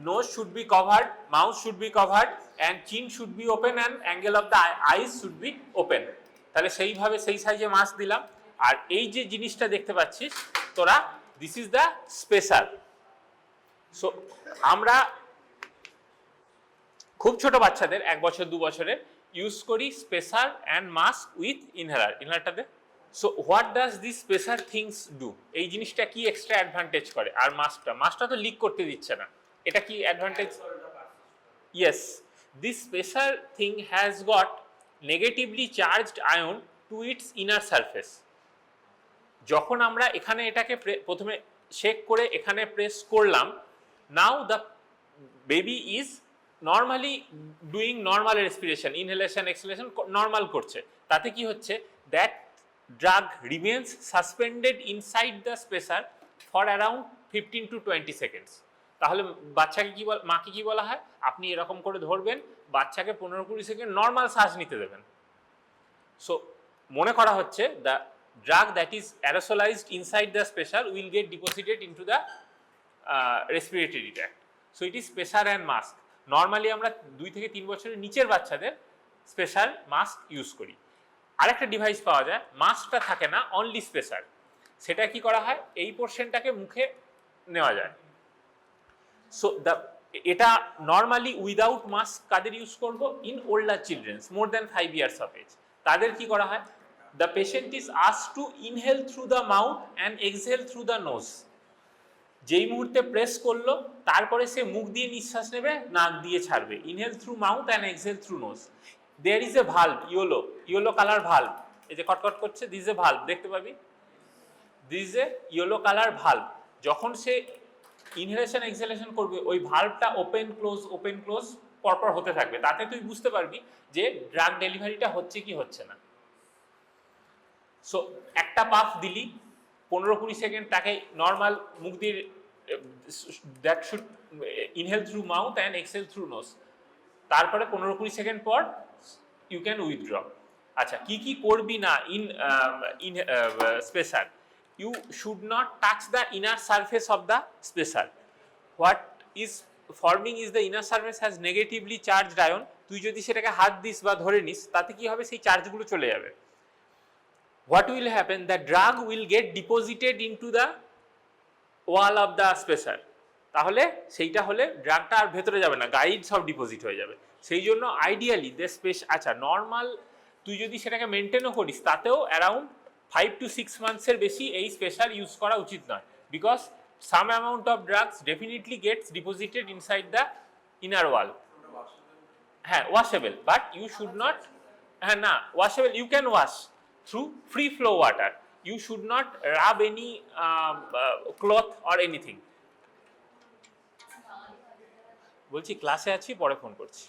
nose should be covered, mouth should be covered, and chin should be open, and angle of the eyes should be open. তাহলে সেইভাবে সেই সাইজে mask দিলাম। আর এই যে জিনিসটা দেখতে পাচ্ছিস তোরা, this is the spacer. So আমরা খুব ছোট বাচ্চাদের 1 বছর 2 বছরের ইউজ করি spacer and mask with inhaler. ইনহেলারটাতে so what does this spacer things do, এই জিনিসটা কি এক্সট্রা অ্যাডভান্টেজ করে? আর মাস্কটা তো লিক করতে দিচ্ছে না, এটা কি advantage? Yes, this spacer thing has got negatively charged ion to its inner surface. যখন আমরা এখানে এটাকে প্রথমে শেক করে এখানে প্রেস করলাম, now the baby is normally doing normal respiration, inhalation exhalation normal করছে। তাতে কি হচ্ছে, that drug remains suspended inside the spacer for around 15 to 20 seconds. তাহলে বাচ্চাকে কি মাকে কি বলা হয়, আপনি এরকম করে ধরবেন, বাচ্চাকে 15-20 সেকেন্ড নর্মাল শ্বাস নিতে দেবেন। সো মনে করা হচ্ছে the drug that is aerosolized inside the spacer will get deposited into the respiratory tract. So it is spacer and mask. Normally আমরা 2 থেকে 3 বছরের নিচের বাচ্চাদের স্পেশাল মাস্ক ইউজ করি। আরেকটা ডিভাইস পাওয়া যায়, মাস্কটা থাকে না, অনলি স্পেসার। সেটা কি করা হয়, এই পোর্শনটাকে মুখে নেওয়া যায়। সো এটা নর্মালি উইদাউট মাস্ক কাদের ইউজ করব, in older children's more than 5 years of age। তাদের কি করা হয়, the patient is asked to inhale through the mouth and exhale through the nose. যেই মুহূর্তে প্রেস করলো তারপরে সে মুখ দিয়ে নিঃশ্বাস নেবে, নাক দিয়ে ছাড়বে। Inhale through mouth and exhale through nose. There is a valve, yellow colour valve, এই যে কটকট করছে, দিস এ ভাল্ব, দেখতে পাবি, this a yellow colour valve. যখন সে ইনহেলেশন এক্সহেলেশন করবে, ওই ভাল্বটা ওপেন ক্লোজ পরপর হতে থাকবে। তাতে তুই বুঝতে পারবি যে ড্রাগ ডেলিভারিটা হচ্ছে কি হচ্ছে না। সো একটা পাফ দিলি 15-20 সেকেন্ড, তাকে নর্মাল মুখ দিয়ে, that should inhale through mouth and exhale through nose. তারপরে 15-20 সেকেন্ড পর ইউ ক্যান উইথড্র। আচ্ছা, কি করবি না in spacer, you should not touch the inner surface of the spacer. What is forming is the inner surface has negatively charged ion. তুই যদি সেটাকে হাত দিস বা ধরে নিস, তাতে কি হবে, সেই চার্জগুলো চলে যাবে। What will happen, the drug will get deposited into the wall of the spacer. তাহলে সেইটা হলে ড্রাগটা আর ভেতরে যাবে না, গাইড সব ডিপোজিট হয়ে যাবে। সেই জন্য আইডিয়ালি দ্য আচ্ছা, নর্মাল তুই যদি সেটাকে মেনটেনও করিস, তাতেও অ্যারাউন্ড 5 to 6 মান্থসের বেশি এই স্পেসার ইউজ করা উচিত নয়, because some amount of drugs definitely gets deposited inside the inner wall. হ্যাঁ, washable, but you should not, হ্যাঁ না, washable you can wash through free flow water. You should not rub any cloth or anything. বলছি ক্লাসে আছি, পরে phone করছি।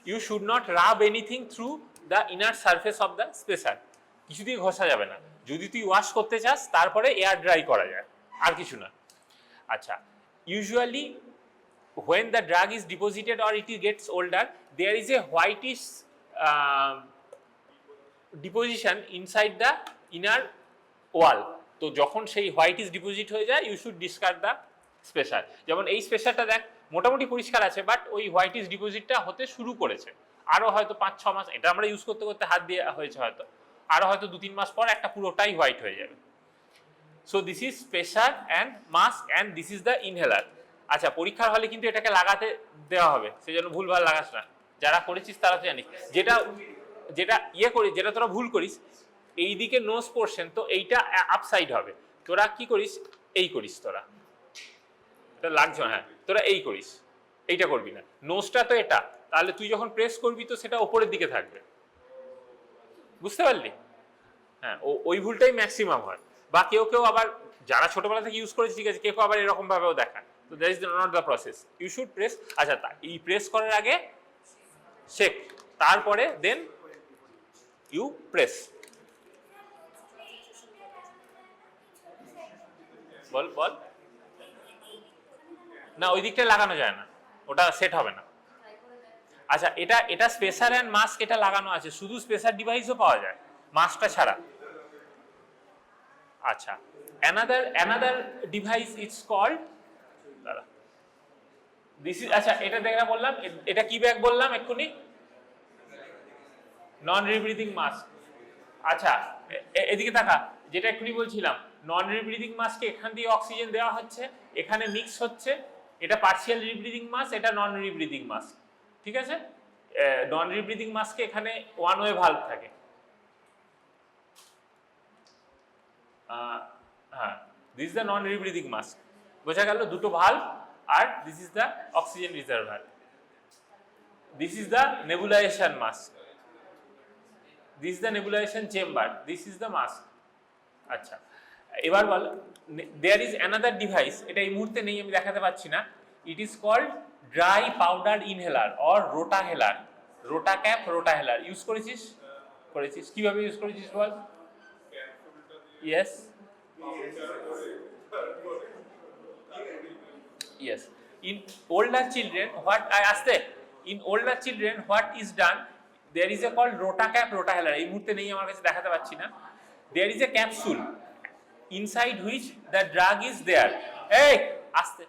You should not rub anything through the inner surface of the spacer. কিছু দিয়ে ঘষা যাবে না। যদি তুই ওয়াশ করতে চাস, তারপরে এয়ার ড্রাই করা যায়, আর কিছু না। আচ্ছা, usually when the drug is deposited or it gets older, there is a whitish deposition inside the inner wall. তো যখন সেই হোয়াইটিশ ডিপোজিট হয়ে যায়, you should discard the spacer. যেমন এই স্পেসারটা দেখ, মোটামুটি পরিষ্কার আছে, বাট ওই হোয়াইটিশ ডিপোজিটটা হতে শুরু করেছে। আরও হয়তো 5-6 মাস, এটা আমরা ইউজ করতে করতে হাত দিয়ে হয়েছে হয়তো, আরও হয়তো 2-3 মাস পর একটা পুরোটাই হোয়াইট হয়ে যাবে। So this is spacer and mask and this is the inhaler. আচ্ছা, পরীক্ষার হলে কিন্তু এটাকে লাগাতে দেওয়া হবে, সেই জন্য ভুলভাল লাগাস না। যারা করেছিস তারা তো জানিস, যেটা তোরা ভুল করিস, এইদিকে নোজ পোর্শন, তো এইটা আপসাইড হবে। তোরা কি করিস, এই করিস, তোরা এটা লাগছে, হ্যাঁ তোরা এই করিস, এইটা করবি না। নোজটা তো এটা, তাহলে তুই যখন প্রেস করবি তো সেটা ওপরের দিকে থাকবে, বুঝতে পারলি? হ্যাঁ, ওই ভুলটাই ম্যাক্সিমাম হয়। বা কেউ আবার যারা ছোটবেলা থেকে ইউজ করেছে, ঠিক আছে, কেউ আবার এরকম ভাবেও দেখায়। তো that is not the process, you should press. আচ্ছা, এই প্রেস করার আগে শেক, তারপরে দেন ইউ প্রেস। বল না ওই দিকটা লাগানো যায় না, ওটা সেট হবে না। আচ্ছা এটা স্পেসার অ্যান্ড মাস্ক এটা লাগানো আছে, শুধু স্পেসার ডিভাইসও পাওয়া যায় মাস্কটা ছাড়া। আচ্ছা another device is called this is, আচ্ছা এটা দেখা বললাম, এটা কি ব্যাগ বললাম এক্ষুনি, নন রিব্রিদিং মাস্ক। আচ্ছা এদিকে তাকা, যেটা এক্ষুনি বলছিলাম নন রিব্রিদিং মাস্কে এখান দিয়ে অক্সিজেন দেওয়া হচ্ছে, এখানে মিক্স হচ্ছে, এটা পার্শিয়াল রিব্রিদিং মাস্ক, এটা নন রিব্রিদিং মাস্ক, ঠিক আছে। নন রিব্রিদিং মাস্কে এখানে ওয়ান ওয়ে ভালভ থাকে, হ্যাঁ this is the non rebreathing mask, বোঝা গেল দুটো ভালভ, আর this is the oxygen reservoir, this is the nebulization mask, this is the nebulization chamber, this is the mask. আচ্ছা এবার বল দেয়ার ইজ অ্যানাদার ডিভাইস, এটা এই মুহূর্তে নেই আমি দেখাতে পাচ্ছি না, it is called dry powder inhaler or rotahaler, rota cap rotahaler. Use করেছিস? করেছিস, কিভাবে ইউজ করেছিস বল? Yes yes in older children what I asked in older children what is done, there is a called rota cap rotahelar, এই মুহূর্তে নেই আমার কাছে দেখাতে পাচ্ছি না, there is a capsule inside which the drug is there, hey asked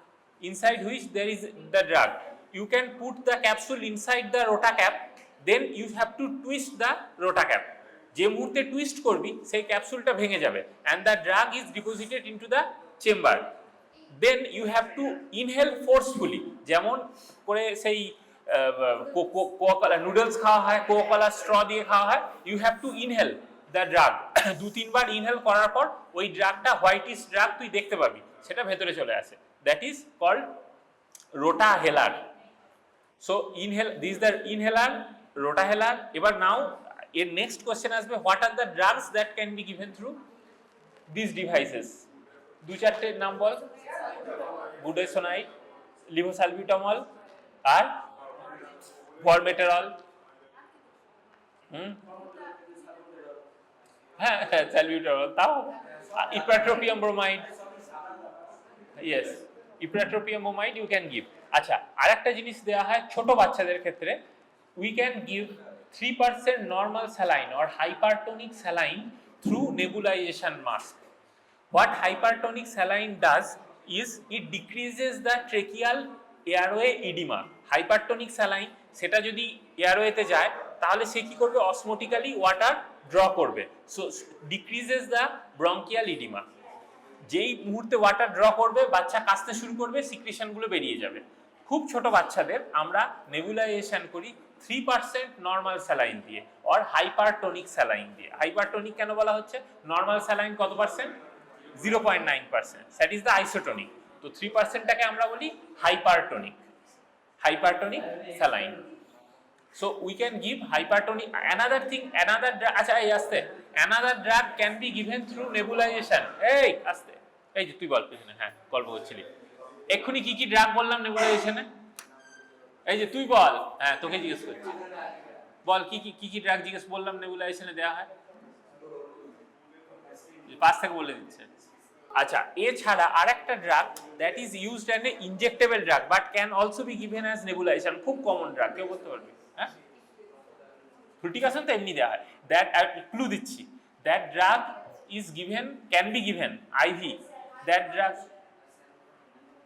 inside which there is the drug, you can put the capsule inside the rota cap, then you have to twist the rota cap, যে মুহূর্তে twist করবি সেই ক্যাপসুলটা ভেঙে যাবে and the drug is deposited into the chamber, then you have to inhale forcefully, যেমন করে সেই Coca noodles খাওয়া হয়, কোকা স্ট্র দিয়ে খাওয়া হয়, you have to inhale the drug দু তিনবার ইনহেল করার পর ওই ড্রাগটা হোয়াইটিশ ড্রাগ তুই দেখতে পাবি, সেটা ভেতরে চলে আসে, that is called rotahelar. So inhale, this is the inhaler, rotahelar. এবার নাও এর নেক্সট কোশ্চেন আসবে, what are the drugs that can be given through these devices? দু চারটে নাম বল, বুডেসোনাইড, লিভোসালবিউটামল আর ফরমেটেরল, হ্যাঁ সালবিউটামল, তাও ipratropium bromide, yes ipratropium bromide you can give. আচ্ছা আরেকটা জিনিস দেওয়া হয় ছোট বাচ্চাদের ক্ষেত্রে, we can give 3% normal saline or hypertonic saline through nebulization mask. What hypertonic saline does is it decreases the tracheal airway edema. Hypertonic saline সেটা যদি এয়ারওয়েতে যায় তাহলে সে কি করবে, অসমোটিক্যালি ওয়াটার ড্র করবে, so decreases the bronchial oedema. যেই মুহূর্তে ওয়াটার ড্র করবে বাচ্চা কাশতে শুরু করবে, সিক্রেশনগুলো বেরিয়ে যাবে। খুব ছোট বাচ্চাদের আমরা নেবুলাইজেশন করি 3% নর্মাল স্যালাইন দিয়ে অর হাইপারটোনিক স্যালাইন দিয়ে। হাইপারটোনিক কেন বলা হচ্ছে, নর্মাল স্যালাইন কত percent, 0.9%, that is the isotonic, তো 3%টাকে আমরা বলি hypertonic, hypertonic saline. So we can give hypertonic, another thing, another drug, আচ্ছা এই আসতে, another drug can be given through nebulization, এই আসতে, এই যে তুই বল পেছনে, হ্যাঁ গল্প করছিলি, এক্ষুনি কি কি ড্রাগ বললাম নেবুলাইজেশনে, এই যে তুই বল, হ্যাঁ তোকে জিজ্ঞেস করছি, বল কি কি কি ড্রাগ জিজ্ঞেস বললাম নেবুলাইজেশনে দেওয়া হয়, পাশ থেকে বলে দিচ্ছে। আচ্ছা এছাড়া আরেকটা drug that is used as a injectable drug but can also be given as nebulization, খুব কমন ড্রাগ, কেউ বলতে পারবে, হ্যাঁ ফ্লুটিকাসন তো এমনি দেওয়া হয়, দ্যাট ক্লু দিচ্ছি, that drug is given, can be given IV, that drug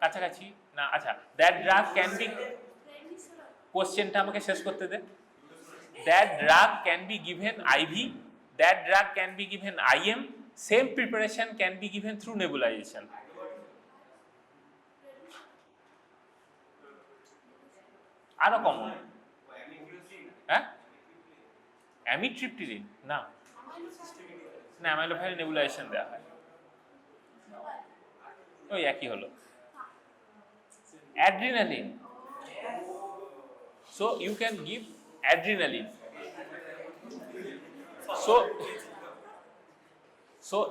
কাছাকাছি না, আচ্ছা দ্যাট ড্রাগ ক্যান বি, কোশ্চেনটা আমাকে শেষ করতে দে, that drug can be given IV, that drug can be given IM, same preparation can be given through nebulization. আরো common, হ্যাঁ অ্যামিট্রিপটিলিন না, না অ্যামাইলোফাইল নেবুলাইজেশন দেওয়া হয়, ওই একই হলো। Adrenaline, so you can give adrenaline, so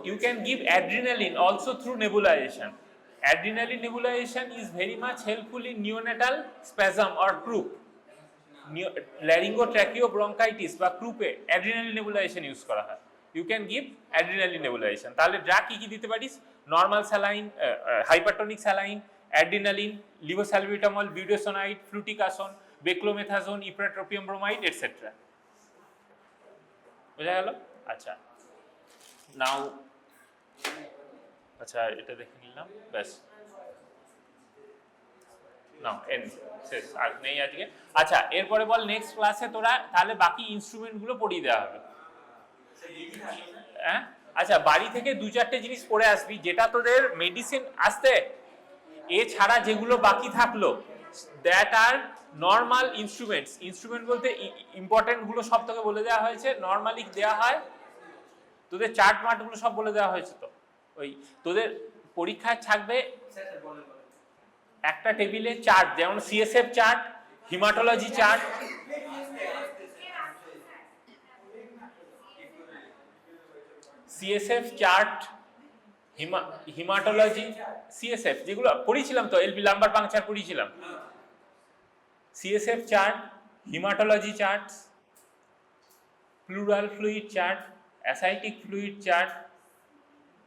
you can give adrenaline also through nebulization. Adrenaline nebulization is very much helpful in neonatal spasm or croup, laryngotracheobronchitis বা croup-এ adrenaline nebulization ইউজ করা হয়, you can give adrenaline nebulization। তাহলে drug কি কি দিতে পারিস, normal saline, hypertonic saline, adrenaline, levosalbutamol, budesonide, fluticasone, beclomethasone, ipratropium bromide etcetera. বোঝা গেল? আচ্ছা, নাও আচ্ছা এটা দেখে নিলাম, ব্যাস নাও এন্ড শেষ, আর নেই আজকে। আচ্ছা এরপরে বল নেক্সট ক্লাসে তোরা তাহলে বাকি ইনস্ট্রুমেন্টগুলো পড়িয়ে দেওয়া হবে। হ্যাঁ আচ্ছা, বাড়ি থেকে 2-4টে জিনিস পড়ে আসবি যেটা তোদের মেডিসিন আসতে, এছাড়া যেগুলো বাকি থাকলো that are normal instruments. Instrument বলতে ইম্পর্টেন্ট গুলো সব তোকে বলে দেওয়া হয়েছে, নর্মালি দেওয়া হয় তোদের চার্ট মার্টগুলো সব বলে দেওয়া হয়েছে। তো ওই তোদের পরীক্ষায় থাকবে একটা টেবিলে চার্ট, যেমন CSF chart, haematology chart, CSF chart, haematology, CSF যেগুলো পড়িয়েছিলাম তো, এলবি লাম্বার পাংচার পড়িয়েছিলাম, CSF chart, haematology chart, pleural fluid chart, ascitic fluid chart,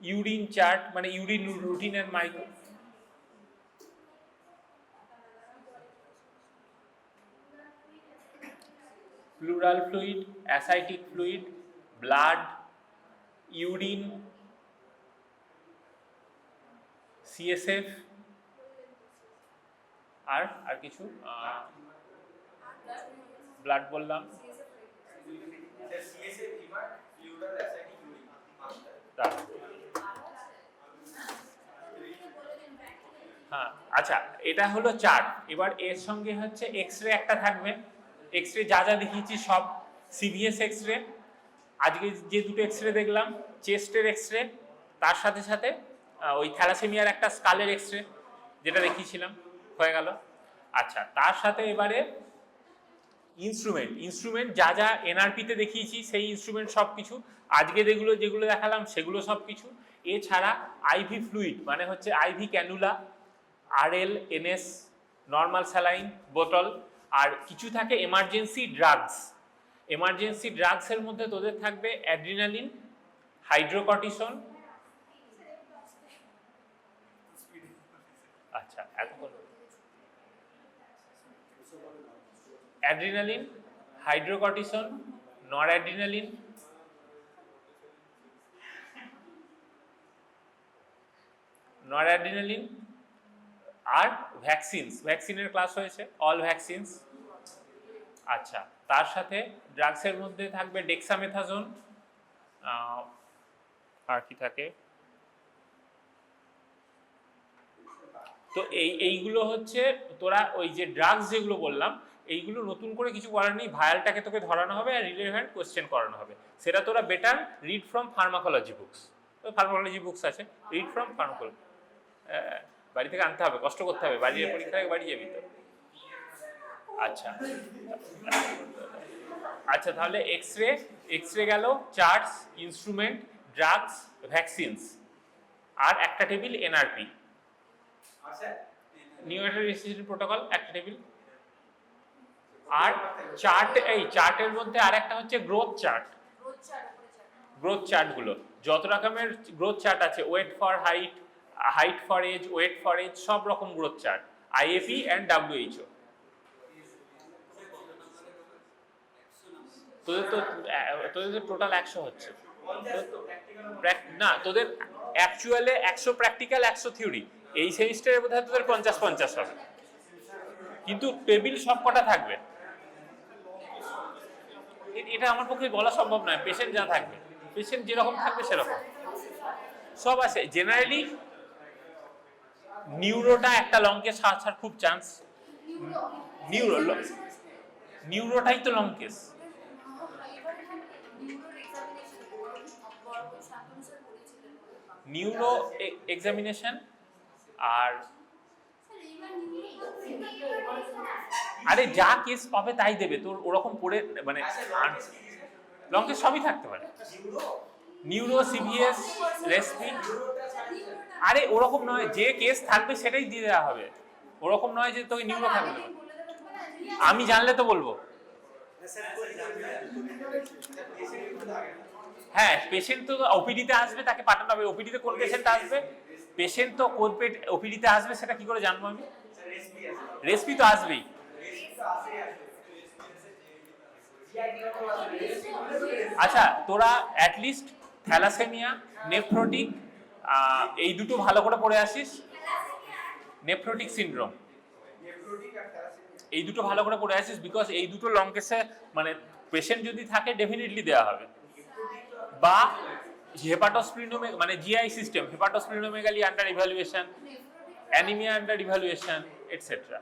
urine chart মানে urine routine and micro, pleural fluid, ascitic fluid, blood, urine, CSF, আর কিছু blood বললাম, হ্যাঁ আচ্ছা এটা হলো চার্ট। এবার এর সঙ্গে হচ্ছে এক্স রে একটা থাকবে, এক্স রে যা যা দেখিয়েছি সব, সিভিএস এক্স রে, আজকে যে দুটো এক্স রে দেখলাম চেস্টের এক্স রে, তার সাথে সাথে ওই থ্যালাসেমিয়ার একটা স্কালের এক্স রে যেটা দেখিয়েছিলাম, হয়ে গেল। আচ্ছা তার সাথে এবারে ইনস্ট্রুমেন্ট যা যা এনআরপিতে দেখিয়েছি সেই ইনস্ট্রুমেন্ট সব কিছু, আজকে যেগুলো দেখালাম সেগুলো সব কিছু। এছাড়া আইভি ফ্লুইড মানে হচ্ছে ivy cannula, RL, NS, normal saline বোতল, আর কিছু থাকে এমার্জেন্সি ড্রাগস। এমার্জেন্সি ড্রাগসের মধ্যে তোদের থাকবে অ্যাড্রিনালিন, হাইড্রোকর্টিসন, আচ্ছা এতক্ষণ অ্যাড্রিনালিন, হাইড্রোকর্টিসন, নরঅ্যাড্রিনালিন, আর ভ্যাকসিনের ক্লাস হয়েছে, অল ভ্যাকসিনস। আচ্ছা তার সাথে ড্রাগসের মধ্যে থাকবে ডেক্সামেথাজোন, আর কি থাকে, তো এইগুলো হচ্ছে তোরা ওই যে ড্রাগস যেগুলো বললাম এইগুলো নতুন করে কিছু করার নেই, ভায়ালটাকে তোকে ধরানো হবে আর রিলেভেন্ট কোয়েশ্চেন করানো হবে, সেটা তোরা better read from pharmacology books. Pharmacology books আছে, রিড ফ্রম ফার্মাকোলজি, বাড়ি থেকে আনতে হবে, কষ্ট করতে হবে, বাড়ির পরীক্ষা থেকে বাড়ি যাবি তো। আচ্ছা আচ্ছা তাহলে এক্স রে গেল, চার্টস, ইনস্ট্রুমেন্ট, ড্রাগস, ভ্যাকসিনস, আর একটা table NRP, neutral resistant protocol একটা টেবিল, আর চার্ট, এই চার্টের মধ্যে আরেকটা হচ্ছে গ্রোথ চার্টগুলো যত রকমের গ্রোথ চার্ট আছে, weight for height, height for age, weight for age, সব রকম growth chart, IFE and WHO. তোদের তো টোটাল 100 হচ্ছে না, তোদের অ্যাকচুয়ালে 100 প্র্যাকটিক্যাল 100 থিওরি, এই সেমিস্টারে বোধহয় তোদের 50-50 হবে, কিন্তু টেবিল সব কটা থাকবে এটা আমার পক্ষে বলা সম্ভব নয়, পেশেন্ট যা থাকবে, পেশেন্ট যেরকম থাকবে সেরকম সব আছে। জেনারেলি নিউরোটা একটা লং কেস আসার খুব চান্স, নিউরোটাই তো লং কেস। নিউরো এক্সামিনেশন আর আরে যা কেস পাবে তাই দেবে, তোর ওরকম পড়ে মানে লং কেস সবই থাকতে পারে, নিউরো, সিভিএস, রেসপি, আরে ওরকম নয়, যে কেস থাকবে সেটাই দিয়ে দেওয়া হবে, ওরকম নয় যে তোকে নিউরো থাকবে না, আমি জানলে তো বলবো। হ্যাঁ পেশেন্ট তো ওপিডিতে আসবে, তাকে পাঠানো হবে, ওপিডিতে কোন পেশেন্ট আসবে পেশেন্ট তো কোলপেট ওপিডিতে আসবে, সেটা কি করে জানবো আমি? রেসপি তো আসবেই। আচ্ছা, তোরা অ্যাটলিস্ট থ্যালাসেমিয়া, নেফ্রোটিক, এই দুটো ভালো করে পড়ে আসিস। নেফ্রোটিক সিনড্রোম, এই দুটো ভালো করে পড়ে আসিস, বিকজ এই দুটো লং কেসে মানে পেশেন্ট যদি থাকে ডেফিনেটলি দেওয়া হবে। বা হেপাটোস্প্লিনোমেগালি মানে GI system, hepatosplenomegaly under evaluation, anaemia under evaluation, etcetera.